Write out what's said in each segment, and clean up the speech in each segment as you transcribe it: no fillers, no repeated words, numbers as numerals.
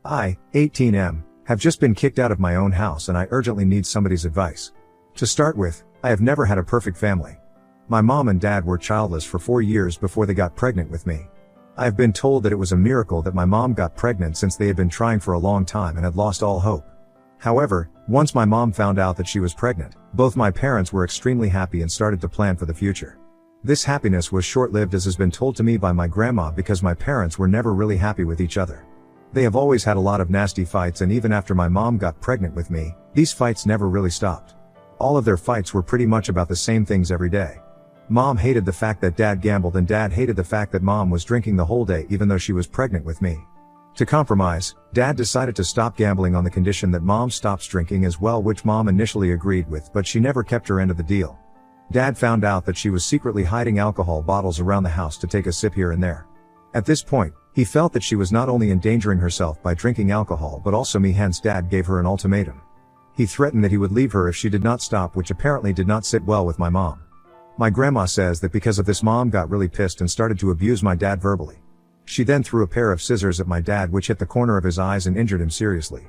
I, 18M, have just been kicked out of my own house and I urgently need somebody's advice. To start with, I have never had a perfect family. My mom and dad were childless for 4 years before they got pregnant with me. I have been told that it was a miracle that my mom got pregnant since they had been trying for a long time and had lost all hope. However, once my mom found out that she was pregnant, both my parents were extremely happy and started to plan for the future. This happiness was short-lived, as has been told to me by my grandma, because my parents were never really happy with each other. They have always had a lot of nasty fights, and even after my mom got pregnant with me, these fights never really stopped. All of their fights were pretty much about the same things every day. Mom hated the fact that dad gambled, and dad hated the fact that mom was drinking the whole day even though she was pregnant with me. To compromise, dad decided to stop gambling on the condition that mom stops drinking as well, which mom initially agreed with, but she never kept her end of the deal. Dad found out that she was secretly hiding alcohol bottles around the house to take a sip here and there. At this point, he felt that she was not only endangering herself by drinking alcohol but also me, hence dad gave her an ultimatum. He threatened that he would leave her if she did not stop, which apparently did not sit well with my mom. My grandma says that because of this, mom got really pissed and started to abuse my dad verbally. She then threw a pair of scissors at my dad, which hit the corner of his eyes and injured him seriously.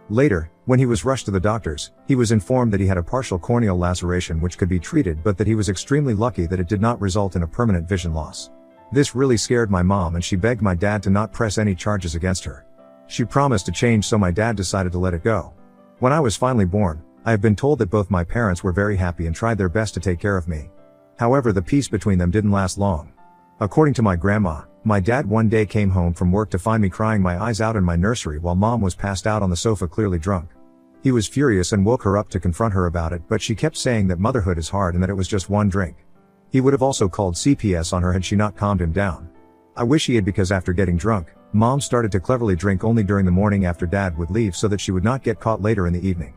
Later, when he was rushed to the doctors, he was informed that he had a partial corneal laceration which could be treated, but that he was extremely lucky that it did not result in a permanent vision loss. This really scared my mom, and she begged my dad to not press any charges against her. She promised to change, so my dad decided to let it go. When I was finally born, I have been told that both my parents were very happy and tried their best to take care of me. However, the peace between them didn't last long. According to my grandma, my dad one day came home from work to find me crying my eyes out in my nursery while mom was passed out on the sofa, clearly drunk. He was furious and woke her up to confront her about it, but she kept saying that motherhood is hard and that it was just one drink. He would have also called CPS on her had she not calmed him down. I wish he had, because after getting drunk, mom started to cleverly drink only during the morning after dad would leave so that she would not get caught later in the evening.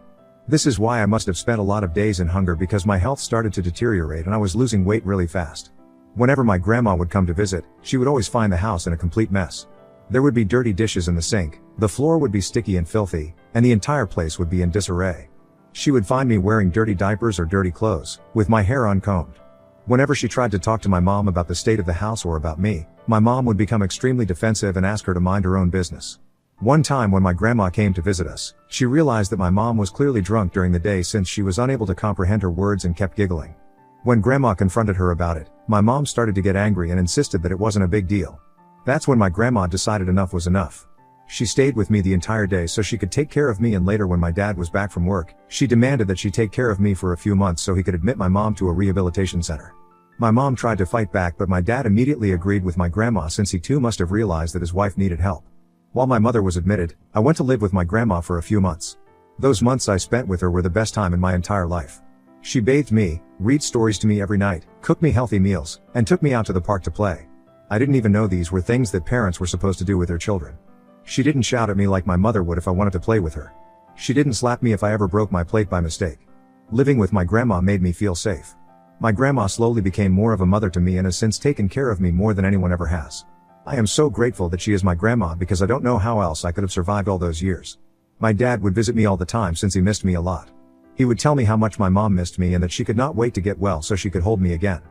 This is why I must have spent a lot of days in hunger, because my health started to deteriorate and I was losing weight really fast. Whenever my grandma would come to visit, she would always find the house in a complete mess. There would be dirty dishes in the sink, the floor would be sticky and filthy, and the entire place would be in disarray. She would find me wearing dirty diapers or dirty clothes, with my hair uncombed. Whenever she tried to talk to my mom about the state of the house or about me, my mom would become extremely defensive and ask her to mind her own business. One time when my grandma came to visit us, she realized that my mom was clearly drunk during the day since she was unable to comprehend her words and kept giggling. When grandma confronted her about it, my mom started to get angry and insisted that it wasn't a big deal. That's when my grandma decided enough was enough. She stayed with me the entire day so she could take care of me, and later when my dad was back from work, she demanded that she take care of me for a few months so he could admit my mom to a rehabilitation center. My mom tried to fight back, but my dad immediately agreed with my grandma since he too must have realized that his wife needed help. While my mother was admitted, I went to live with my grandma for a few months. Those months I spent with her were the best time in my entire life. She bathed me, read stories to me every night, cooked me healthy meals, and took me out to the park to play. I didn't even know these were things that parents were supposed to do with their children. She didn't shout at me like my mother would if I wanted to play with her. She didn't slap me if I ever broke my plate by mistake. Living with my grandma made me feel safe. My grandma slowly became more of a mother to me and has since taken care of me more than anyone ever has. I am so grateful that she is my grandma, because I don't know how else I could have survived all those years. My dad would visit me all the time since he missed me a lot. He would tell me how much my mom missed me and that she could not wait to get well so she could hold me again.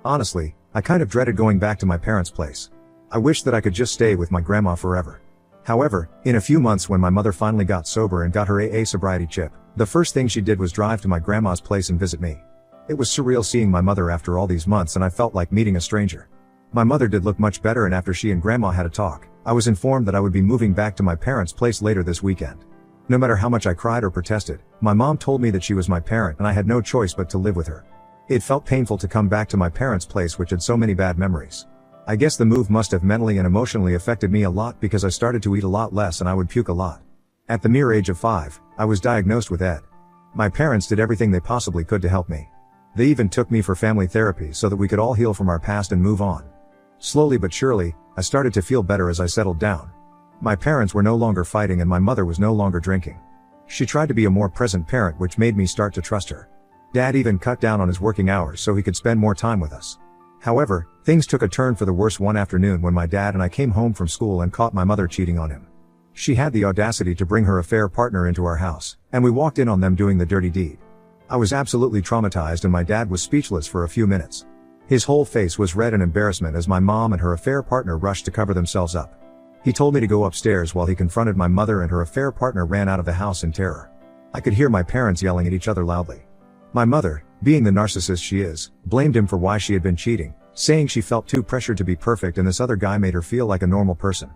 Honestly, I kind of dreaded going back to my parents' place. I wish that I could just stay with my grandma forever. However, in a few months when my mother finally got sober and got her AA sobriety chip, the first thing she did was drive to my grandma's place and visit me. It was surreal seeing my mother after all these months, and I felt like meeting a stranger. My mother did look much better, and after she and grandma had a talk, I was informed that I would be moving back to my parents' place later this weekend. No matter how much I cried or protested, my mom told me that she was my parent and I had no choice but to live with her. It felt painful to come back to my parents' place, which had so many bad memories. I guess the move must have mentally and emotionally affected me a lot, because I started to eat a lot less and I would puke a lot. At the mere age of 5, I was diagnosed with ED. My parents did everything they possibly could to help me. They even took me for family therapy so that we could all heal from our past and move on. Slowly but surely, I started to feel better as I settled down. My parents were no longer fighting and my mother was no longer drinking. She tried to be a more present parent, which made me start to trust her. Dad even cut down on his working hours so he could spend more time with us. However, things took a turn for the worse one afternoon when my dad and I came home from school and caught my mother cheating on him. She had the audacity to bring her affair partner into our house, and we walked in on them doing the dirty deed. I was absolutely traumatized and my dad was speechless for a few minutes. His whole face was red in embarrassment as my mom and her affair partner rushed to cover themselves up. He told me to go upstairs while he confronted my mother, and her affair partner ran out of the house in terror. I could hear my parents yelling at each other loudly. My mother, being the narcissist she is, blamed him for why she had been cheating, saying she felt too pressured to be perfect and this other guy made her feel like a normal person.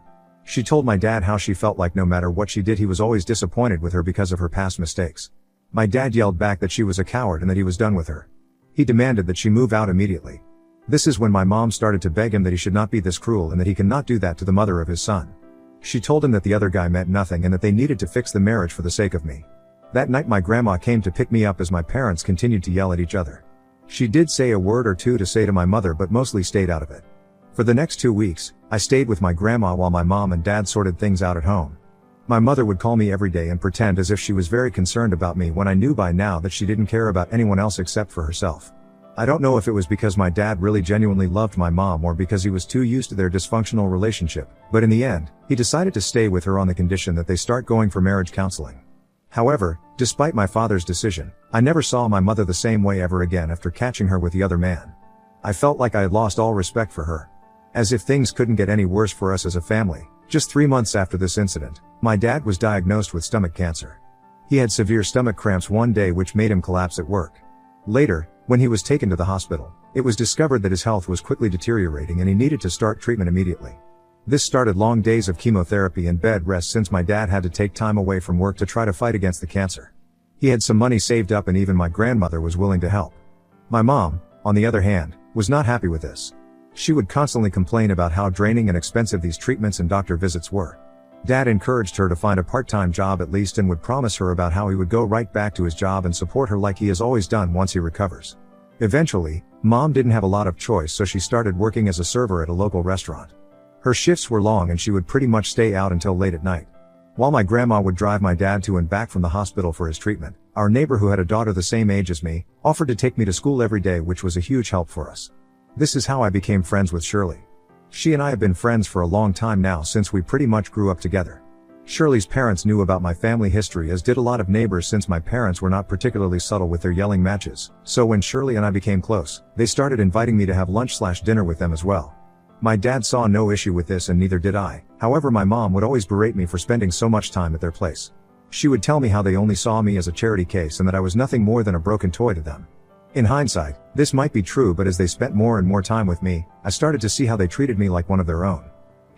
She told my dad how she felt like no matter what she did he was always disappointed with her because of her past mistakes. My dad yelled back that she was a coward and that he was done with her. He demanded that she move out immediately. This is when my mom started to beg him that he should not be this cruel and that he cannot do that to the mother of his son. She told him that the other guy meant nothing and that they needed to fix the marriage for the sake of me. That night my grandma came to pick me up as my parents continued to yell at each other. She did say a word or two to say to my mother but mostly stayed out of it. For the next 2 weeks, I stayed with my grandma while my mom and dad sorted things out at home. My mother would call me every day and pretend as if she was very concerned about me when I knew by now that she didn't care about anyone else except for herself. I don't know if it was because my dad really genuinely loved my mom or because he was too used to their dysfunctional relationship, but in the end, he decided to stay with her on the condition that they start going for marriage counseling. However, despite my father's decision, I never saw my mother the same way ever again after catching her with the other man. I felt like I had lost all respect for her. As if things couldn't get any worse for us as a family, just 3 months after this incident, my dad was diagnosed with stomach cancer. He had severe stomach cramps one day which made him collapse at work. Later, when he was taken to the hospital, it was discovered that his health was quickly deteriorating and he needed to start treatment immediately. This started long days of chemotherapy and bed rest since my dad had to take time away from work to try to fight against the cancer. He had some money saved up and even my grandmother was willing to help. My mom, on the other hand, was not happy with this. She would constantly complain about how draining and expensive these treatments and doctor visits were. Dad encouraged her to find a part-time job at least and would promise her about how he would go right back to his job and support her like he has always done once he recovers. Eventually, Mom didn't have a lot of choice so she started working as a server at a local restaurant. Her shifts were long and she would pretty much stay out until late at night. While my grandma would drive my dad to and back from the hospital for his treatment, our neighbor who had a daughter the same age as me, offered to take me to school every day, which was a huge help for us. This is how I became friends with Shirley. She and I have been friends for a long time now since we pretty much grew up together. Shirley's parents knew about my family history as did a lot of neighbors since my parents were not particularly subtle with their yelling matches, so when Shirley and I became close, they started inviting me to have lunch/dinner with them as well. My dad saw no issue with this and neither did I, however my mom would always berate me for spending so much time at their place. She would tell me how they only saw me as a charity case and that I was nothing more than a broken toy to them. In hindsight, this might be true, but as they spent more and more time with me, I started to see how they treated me like one of their own.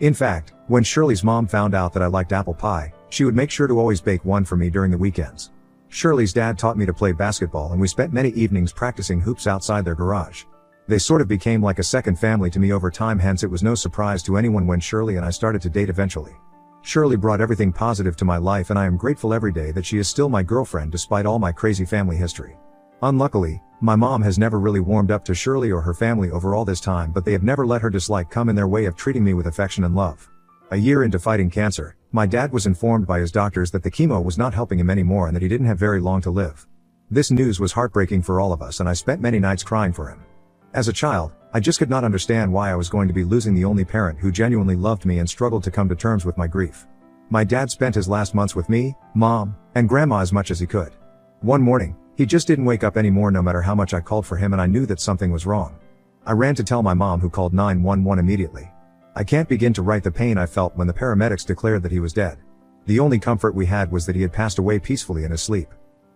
In fact, when Shirley's mom found out that I liked apple pie, she would make sure to always bake one for me during the weekends. Shirley's dad taught me to play basketball and we spent many evenings practicing hoops outside their garage. They sort of became like a second family to me over time, hence it was no surprise to anyone when Shirley and I started to date eventually. Shirley brought everything positive to my life and I am grateful every day that she is still my girlfriend despite all my crazy family history. Unluckily, my mom has never really warmed up to Shirley or her family over all this time, but they have never let her dislike come in their way of treating me with affection and love. A year into fighting cancer, my dad was informed by his doctors that the chemo was not helping him anymore and that he didn't have very long to live. This news was heartbreaking for all of us and I spent many nights crying for him. As a child, I just could not understand why I was going to be losing the only parent who genuinely loved me and struggled to come to terms with my grief. My dad spent his last months with me, Mom, and Grandma as much as he could. One morning, he just didn't wake up anymore no matter how much I called for him and I knew that something was wrong. I ran to tell my mom who called 911 immediately. I can't begin to write the pain I felt when the paramedics declared that he was dead. The only comfort we had was that he had passed away peacefully in his sleep.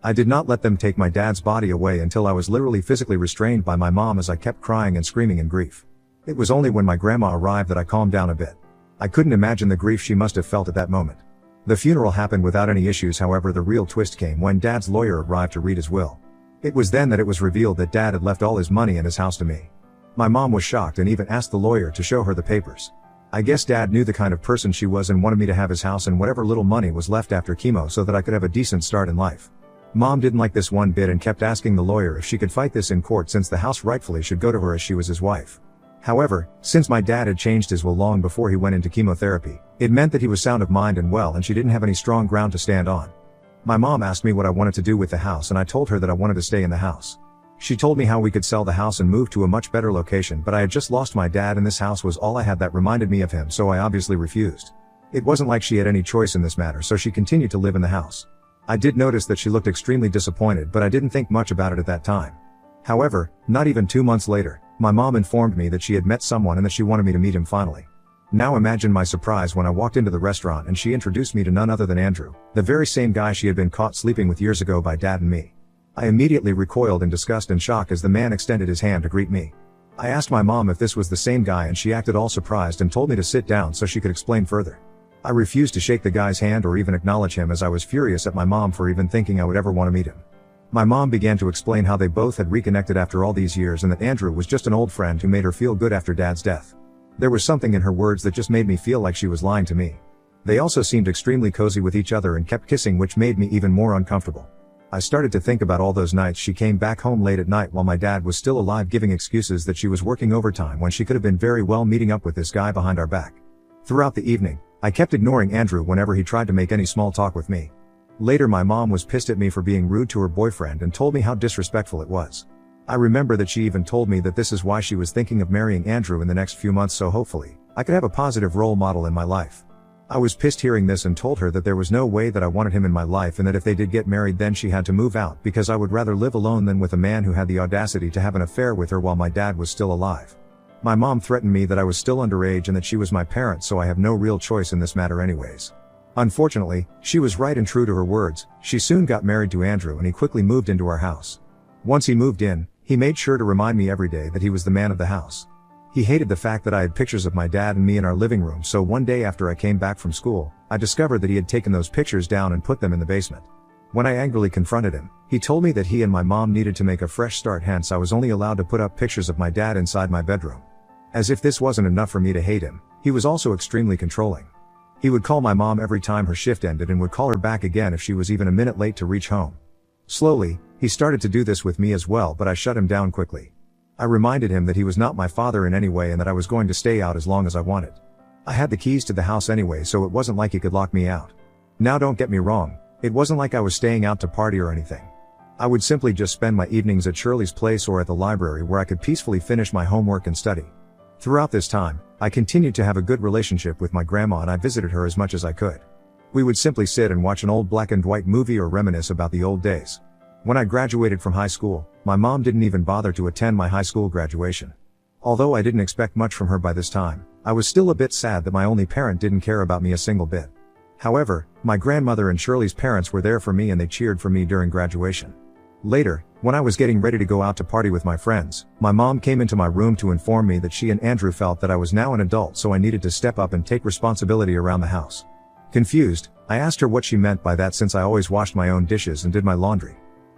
I did not let them take my dad's body away until I was literally physically restrained by my mom as I kept crying and screaming in grief. It was only when my grandma arrived that I calmed down a bit. I couldn't imagine the grief she must have felt at that moment. The funeral happened without any issues, however the real twist came when Dad's lawyer arrived to read his will. It was then that it was revealed that Dad had left all his money and his house to me. My mom was shocked and even asked the lawyer to show her the papers. I guess Dad knew the kind of person she was and wanted me to have his house and whatever little money was left after chemo so that I could have a decent start in life. Mom didn't like this one bit and kept asking the lawyer if she could fight this in court since the house rightfully should go to her as she was his wife. However, since my dad had changed his will long before he went into chemotherapy, it meant that he was sound of mind and well and she didn't have any strong ground to stand on. My mom asked me what I wanted to do with the house and I told her that I wanted to stay in the house. She told me how we could sell the house and move to a much better location, but I had just lost my dad and this house was all I had that reminded me of him, so I obviously refused. It wasn't like she had any choice in this matter, so she continued to live in the house. I did notice that she looked extremely disappointed, but I didn't think much about it at that time. However, not even 2 months later, my mom informed me that she had met someone and that she wanted me to meet him finally. Now imagine my surprise when I walked into the restaurant and she introduced me to none other than Andrew, the very same guy she had been caught sleeping with years ago by Dad and me. I immediately recoiled in disgust and shock as the man extended his hand to greet me. I asked my mom if this was the same guy and she acted all surprised and told me to sit down so she could explain further. I refused to shake the guy's hand or even acknowledge him as I was furious at my mom for even thinking I would ever want to meet him. My mom began to explain how they both had reconnected after all these years and that Andrew was just an old friend who made her feel good after Dad's death. There was something in her words that just made me feel like she was lying to me. They also seemed extremely cozy with each other and kept kissing, which made me even more uncomfortable. I started to think about all those nights she came back home late at night while my dad was still alive, giving excuses that she was working overtime when she could have been very well meeting up with this guy behind our back. Throughout the evening, I kept ignoring Andrew whenever he tried to make any small talk with me. Later my mom was pissed at me for being rude to her boyfriend and told me how disrespectful it was. I remember that she even told me that this is why she was thinking of marrying Andrew in the next few months, so hopefully I could have a positive role model in my life. I was pissed hearing this and told her that there was no way that I wanted him in my life and that if they did get married then she had to move out because I would rather live alone than with a man who had the audacity to have an affair with her while my dad was still alive. My mom threatened me that I was still underage and that she was my parent, so I have no real choice in this matter anyways. Unfortunately, she was right and true to her words. She soon got married to Andrew and he quickly moved into our house. Once he moved in, he made sure to remind me every day that he was the man of the house. He hated the fact that I had pictures of my dad and me in our living room, so one day after I came back from school, I discovered that he had taken those pictures down and put them in the basement. When I angrily confronted him, he told me that he and my mom needed to make a fresh start, hence I was only allowed to put up pictures of my dad inside my bedroom. As if this wasn't enough for me to hate him, he was also extremely controlling. He would call my mom every time her shift ended and would call her back again if she was even a minute late to reach home. Slowly, he started to do this with me as well, but I shut him down quickly. I reminded him that he was not my father in any way and that I was going to stay out as long as I wanted. I had the keys to the house anyway, so it wasn't like he could lock me out. Now don't get me wrong, it wasn't like I was staying out to party or anything. I would simply just spend my evenings at Shirley's place or at the library where I could peacefully finish my homework and study. Throughout this time, I continued to have a good relationship with my grandma and I visited her as much as I could. We would simply sit and watch an old black and white movie or reminisce about the old days. When I graduated from high school, my mom didn't even bother to attend my high school graduation. Although I didn't expect much from her by this time, I was still a bit sad that my only parent didn't care about me a single bit. However, my grandmother and Shirley's parents were there for me and they cheered for me during graduation. Later, when I was getting ready to go out to party with my friends, my mom came into my room to inform me that she and Andrew felt that I was now an adult, so I needed to step up and take responsibility around the house. Confused, I asked her what she meant by that since I always washed my own dishes and did my laundry.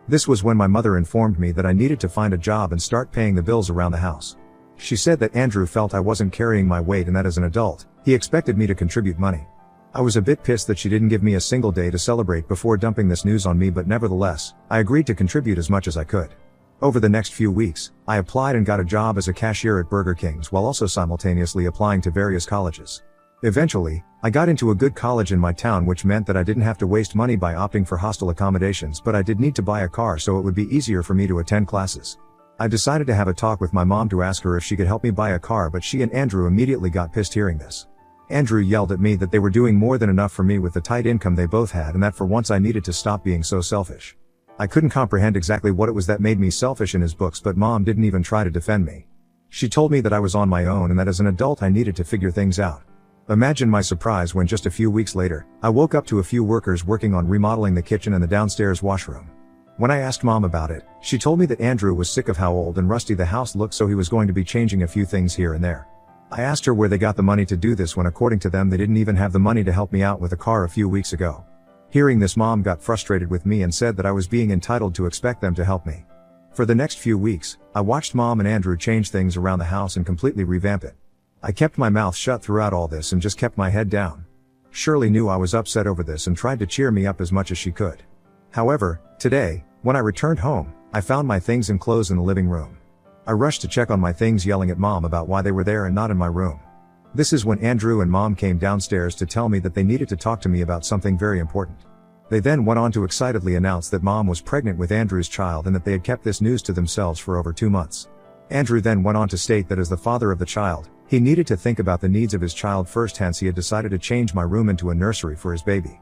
This was when my mother informed me that I needed to find a job and start paying the bills around the house. She said that Andrew felt I wasn't carrying my weight and that as an adult, he expected me to contribute money. I was a bit pissed that she didn't give me a single day to celebrate before dumping this news on me, but nevertheless, I agreed to contribute as much as I could. Over the next few weeks, I applied and got a job as a cashier at Burger King's while also simultaneously applying to various colleges. Eventually, I got into a good college in my town, which meant that I didn't have to waste money by opting for hostel accommodations, but I did need to buy a car so it would be easier for me to attend classes. I decided to have a talk with my mom to ask her if she could help me buy a car, but she and Andrew immediately got pissed hearing this. Andrew yelled at me that they were doing more than enough for me with the tight income they both had and that for once I needed to stop being so selfish. I couldn't comprehend exactly what it was that made me selfish in his books, but mom didn't even try to defend me. She told me that I was on my own and that as an adult I needed to figure things out. Imagine my surprise when just a few weeks later, I woke up to a few workers working on remodeling the kitchen and the downstairs washroom. When I asked mom about it, she told me that Andrew was sick of how old and rusty the house looked, so he was going to be changing a few things here and there. I asked her where they got the money to do this when according to them they didn't even have the money to help me out with a car a few weeks ago. Hearing this, mom got frustrated with me and said that I was being entitled to expect them to help me. For the next few weeks, I watched mom and Andrew change things around the house and completely revamp it. I kept my mouth shut throughout all this and just kept my head down. Shirley knew I was upset over this and tried to cheer me up as much as she could. However, today, when I returned home, I found my things and clothes in the living room. I rushed to check on my things, yelling at mom about why they were there and not in my room. This is when Andrew and mom came downstairs to tell me that they needed to talk to me about something very important. They then went on to excitedly announce that mom was pregnant with Andrew's child and that they had kept this news to themselves for over 2 months. Andrew then went on to state that as the father of the child, he needed to think about the needs of his child first, hence he had decided to change my room into a nursery for his baby.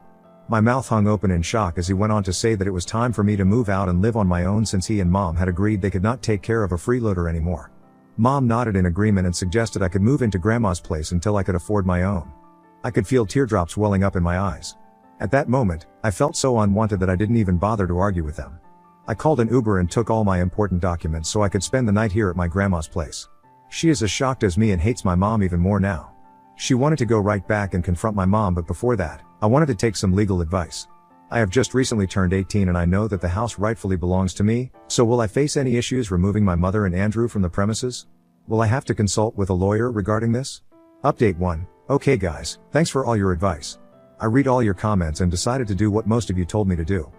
My mouth hung open in shock as he went on to say that it was time for me to move out and live on my own since he and mom had agreed they could not take care of a freeloader anymore. Mom nodded in agreement and suggested I could move into Grandma's place until I could afford my own. I could feel teardrops welling up in my eyes. At that moment, I felt so unwanted that I didn't even bother to argue with them. I called an Uber and took all my important documents so I could spend the night here at my grandma's place. She is as shocked as me and hates my mom even more now. She wanted to go right back and confront my mom, but before that, I wanted to take some legal advice. I have just recently turned 18 and I know that the house rightfully belongs to me, so will I face any issues removing my mother and Andrew from the premises? Will I have to consult with a lawyer regarding this? Update 1. Okay guys, thanks for all your advice. I read all your comments and decided to do what most of you told me to do.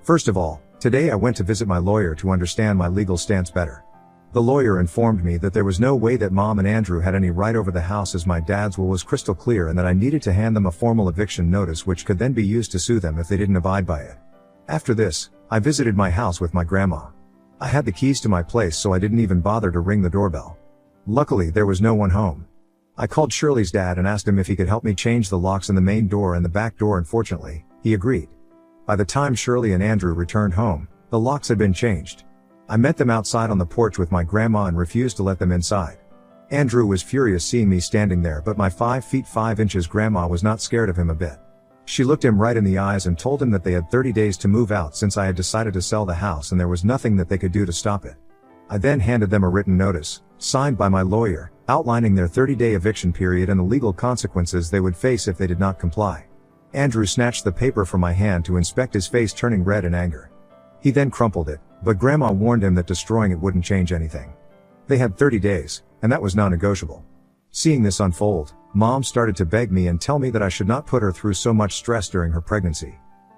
First of all, today I went to visit my lawyer to understand my legal stance better. The lawyer informed me that there was no way that Mom and Andrew had any right over the house, as my dad's will was crystal clear, and that I needed to hand them a formal eviction notice which could then be used to sue them if they didn't abide by it. After this, I visited my house with my grandma. I had the keys to my place, so I didn't even bother to ring the doorbell. Luckily there was no one home. I called Shirley's dad and asked him if he could help me change the locks in the main door and the back door, and fortunately, he agreed. By the time Shirley and Andrew returned home, the locks had been changed. I met them outside on the porch with my grandma and refused to let them inside. Andrew was furious seeing me standing there, but my 5 feet 5 inches grandma was not scared of him a bit. She looked him right in the eyes and told him that they had 30 days to move out since I had decided to sell the house and there was nothing that they could do to stop it. I then handed them a written notice, signed by my lawyer, outlining their 30-day eviction period and the legal consequences they would face if they did not comply. Andrew snatched the paper from my hand to inspect, his face turning red in anger. He then crumpled it, but Grandma warned him that destroying it wouldn't change anything. They had 30 days, and that was non-negotiable. Seeing this unfold, Mom started to beg me and tell me that I should not put her through so much stress during her pregnancy.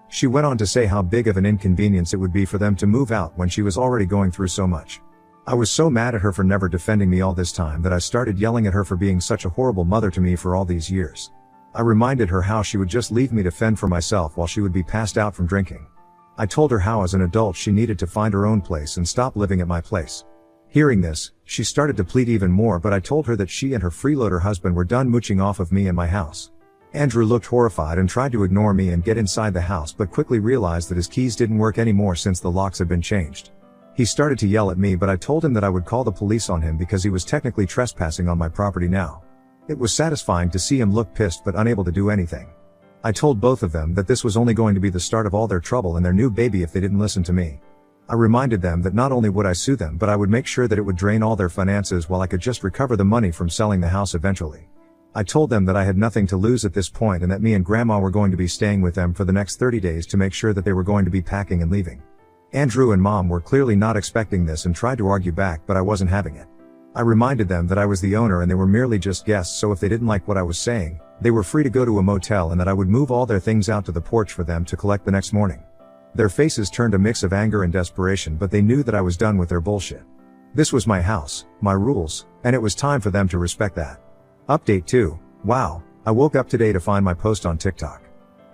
She went on to say how big of an inconvenience it would be for them to move out when she was already going through so much. I was so mad at her for never defending me all this time that I started yelling at her for being such a horrible mother to me for all these years. I reminded her how she would just leave me to fend for myself while she would be passed out from drinking. I told her how as an adult she needed to find her own place and stop living at my place. Hearing this, she started to plead even more, but I told her that she and her freeloader husband were done mooching off of me and my house. Andrew looked horrified and tried to ignore me and get inside the house, but quickly realized that his keys didn't work anymore since the locks had been changed. He started to yell at me, but I told him that I would call the police on him because he was technically trespassing on my property now. It was satisfying to see him look pissed but unable to do anything. I told both of them that this was only going to be the start of all their trouble and their new baby if they didn't listen to me. I reminded them that not only would I sue them, but I would make sure that it would drain all their finances while I could just recover the money from selling the house eventually. I told them that I had nothing to lose at this point and that me and Grandma were going to be staying with them for the next 30 days to make sure that they were going to be packing and leaving. Andrew and Mom were clearly not expecting this and tried to argue back, but I wasn't having it. I reminded them that I was the owner and they were merely just guests, so if they didn't like what I was saying, they were free to go to a motel and that I would move all their things out to the porch for them to collect the next morning. Their faces turned a mix of anger and desperation, but they knew that I was done with their bullshit. This was my house, my rules, and it was time for them to respect that. Update 2. Wow, I woke up today to find my post on TikTok.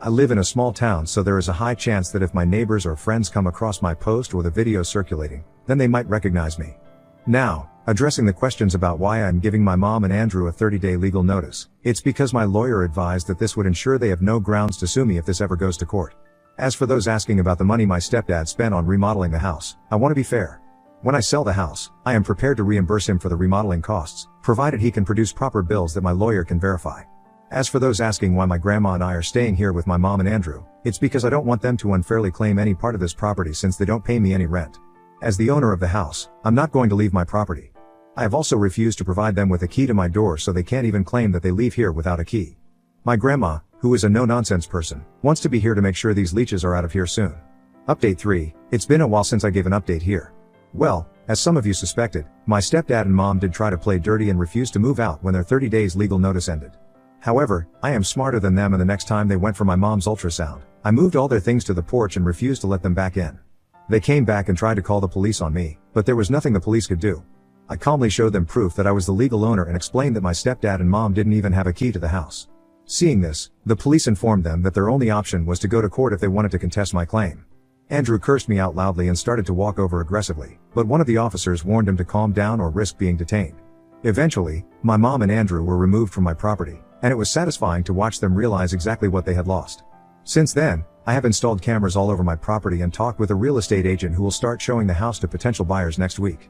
I live in a small town, so there is a high chance that if my neighbors or friends come across my post or the video circulating, then they might recognize me. Now, addressing the questions about why I'm giving my mom and Andrew a 30-day legal notice, it's because my lawyer advised that this would ensure they have no grounds to sue me if this ever goes to court. As for those asking about the money my stepdad spent on remodeling the house, I want to be fair. When I sell the house, I am prepared to reimburse him for the remodeling costs, provided he can produce proper bills that my lawyer can verify. As for those asking why my grandma and I are staying here with my mom and Andrew, it's because I don't want them to unfairly claim any part of this property since they don't pay me any rent. As the owner of the house, I'm not going to leave my property. I have also refused to provide them with a key to my door, so they can't even claim that they leave here without a key. My grandma, who is a no-nonsense person, wants to be here to make sure these leeches are out of here soon. Update 3. It's been a while since I gave an update here. Well, as some of you suspected, my stepdad and mom did try to play dirty and refused to move out when their 30 days legal notice ended. However, I am smarter than them, and the next time they went for my mom's ultrasound, I moved all their things to the porch and refused to let them back in. They came back and tried to call the police on me, but there was nothing the police could do. I calmly showed them proof that I was the legal owner and explained that my stepdad and mom didn't even have a key to the house. Seeing this, the police informed them that their only option was to go to court if they wanted to contest my claim. Andrew cursed me out loudly and started to walk over aggressively, but one of the officers warned him to calm down or risk being detained. Eventually, my mom and Andrew were removed from my property, and it was satisfying to watch them realize exactly what they had lost. Since then, I have installed cameras all over my property and talked with a real estate agent who will start showing the house to potential buyers next week.